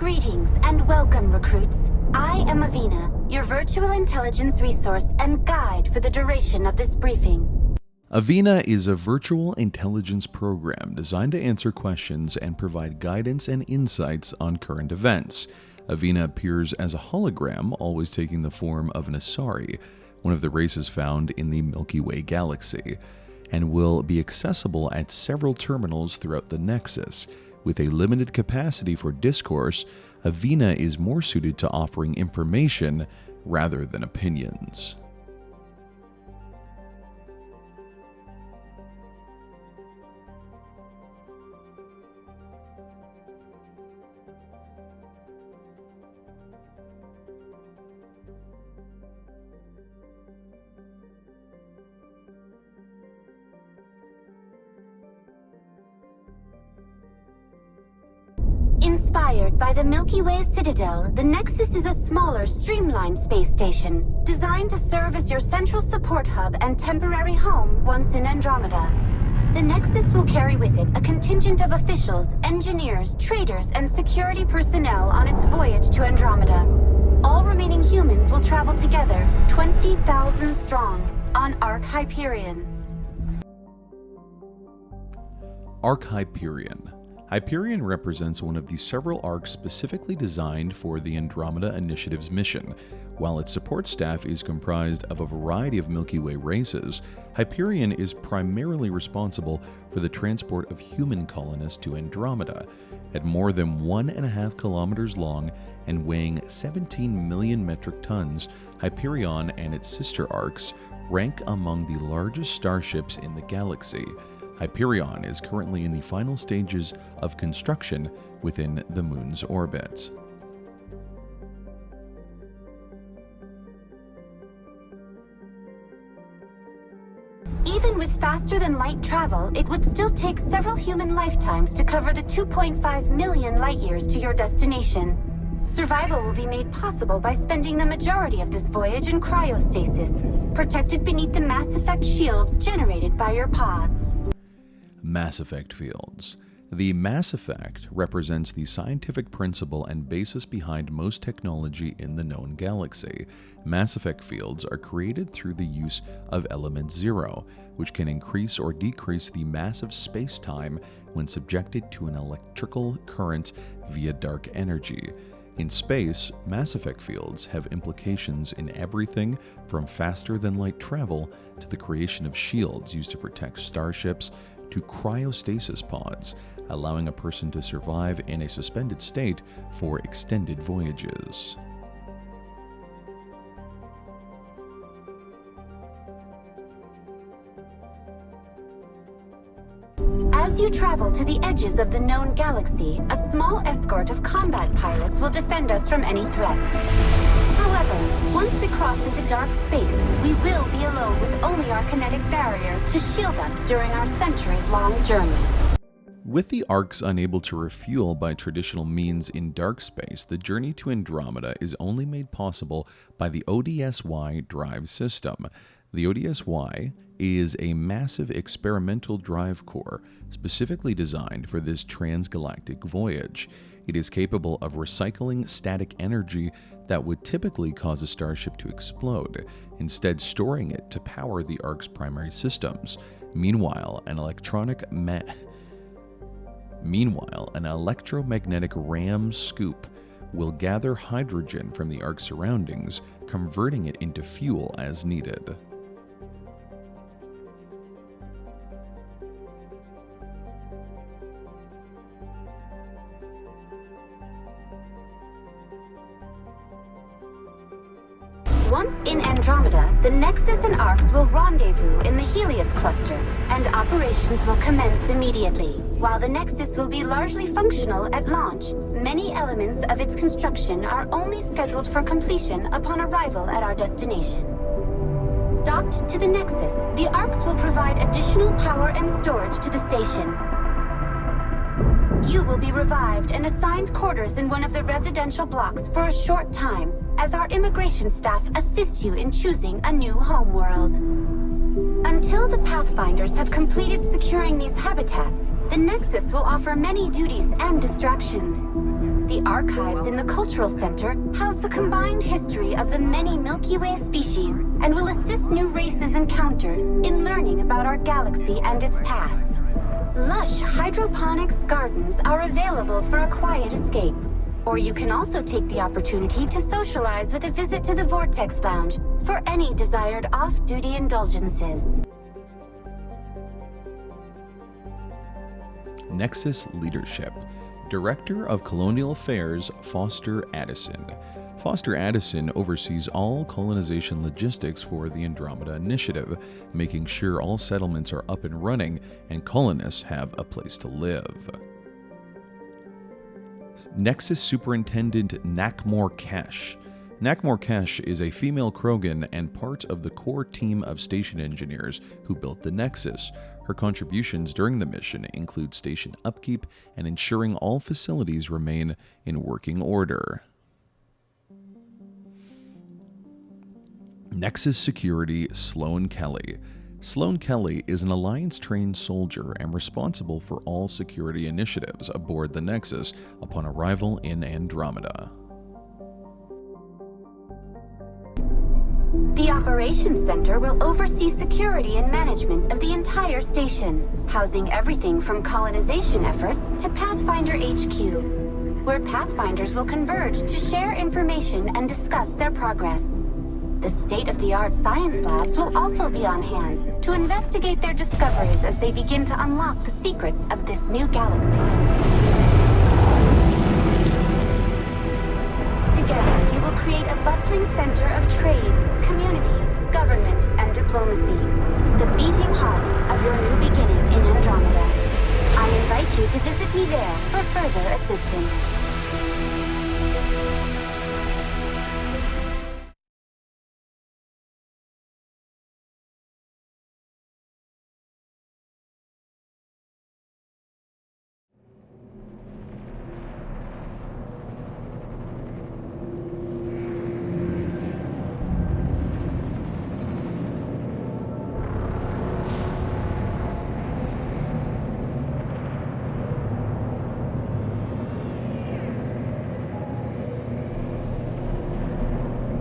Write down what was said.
Greetings and welcome, recruits. I am Avina, your virtual intelligence resource and guide for the duration of this briefing. Avina is a virtual intelligence program designed to answer questions and provide guidance and insights on current events. Avina appears as a hologram, always taking the form of an Asari, one of the races found in the Milky Way galaxy, and will be accessible at several terminals throughout the Nexus. With a limited capacity for discourse, Avina is more suited to offering information rather than opinions. Inspired by the Milky Way Citadel, the Nexus is a smaller, streamlined space station, designed to serve as your central support hub and temporary home once in Andromeda. The Nexus will carry with it a contingent of officials, engineers, traders, and security personnel on its voyage to Andromeda. All remaining humans will travel together, 20,000 strong, on Ark Hyperion. Ark Hyperion. Hyperion represents one of the several arcs specifically designed for the Andromeda Initiative's mission. While its support staff is comprised of a variety of Milky Way races, Hyperion is primarily responsible for the transport of human colonists to Andromeda. At more than 1.5 kilometers long and weighing 17 million metric tons, Hyperion and its sister arcs rank among the largest starships in the galaxy. Hyperion is currently in the final stages of construction within the Moon's orbit. Even with faster-than-light travel, it would still take several human lifetimes to cover the 2.5 million light-years to your destination. Survival will be made possible by spending the majority of this voyage in cryostasis, protected beneath the Mass Effect shields generated by your pods. Mass Effect fields. The Mass Effect represents the scientific principle and basis behind most technology in the known galaxy. Mass Effect fields are created through the use of element zero, which can increase or decrease the mass of space-time when subjected to an electrical current via dark energy. In space, Mass Effect fields have implications in everything from faster-than-light travel to the creation of shields used to protect starships to cryostasis pods, allowing a person to survive in a suspended state for extended voyages. As you travel to the edges of the known galaxy, a small escort of combat pilots will defend us from any threats. However, once we cross into dark space, we will be alone with only our kinetic barriers to shield us during our centuries-long journey. With the Arks unable to refuel by traditional means in dark space, the journey to Andromeda is only made possible by the ODSY drive system. The ODSY is a massive experimental drive core specifically designed for this transgalactic voyage. It is capable of recycling static energy that would typically cause a starship to explode, instead storing it to power the Ark's primary systems. Meanwhile, an electromagnetic ram scoop will gather hydrogen from the Ark's surroundings, converting it into fuel as needed. Once in Andromeda, the Nexus and Arks will rendezvous in the Helios cluster, and operations will commence immediately. While the Nexus will be largely functional at launch, many elements of its construction are only scheduled for completion upon arrival at our destination. Docked to the Nexus, the Arks will provide additional power and storage to the station. You will be revived and assigned quarters in one of the residential blocks for a short time, as our immigration staff assist you in choosing a new homeworld. Until the Pathfinders have completed securing these habitats, the Nexus will offer many duties and distractions. The archives in the Cultural Center house the combined history of the many Milky Way species and will assist new races encountered in learning about our galaxy and its past. Lush hydroponics gardens are available for a quiet escape. Or you can also take the opportunity to socialize with a visit to the Vortex Lounge for any desired off-duty indulgences. Nexus Leadership. Director of Colonial Affairs, Foster Addison. Foster Addison oversees all colonization logistics for the Andromeda Initiative, making sure all settlements are up and running and colonists have a place to live. Nexus Superintendent Nakmor Kesh. Nakmor Kesh is a female Krogan and part of the core team of station engineers who built the Nexus. Her contributions during the mission include station upkeep and ensuring all facilities remain in working order. Nexus Security Sloan Kelly. Sloan Kelly is an Alliance-trained soldier and responsible for all security initiatives aboard the Nexus upon arrival in Andromeda. The Operations Center will oversee security and management of the entire station, housing everything from colonization efforts to Pathfinder HQ, where Pathfinders will converge to share information and discuss their progress. The state-of-the-art science labs will also be on hand to investigate their discoveries as they begin to unlock the secrets of this new galaxy. Together, you will create a bustling center of trade, community, government, and diplomacy, the beating heart of your new beginning in Andromeda. I invite you to visit me there for further assistance.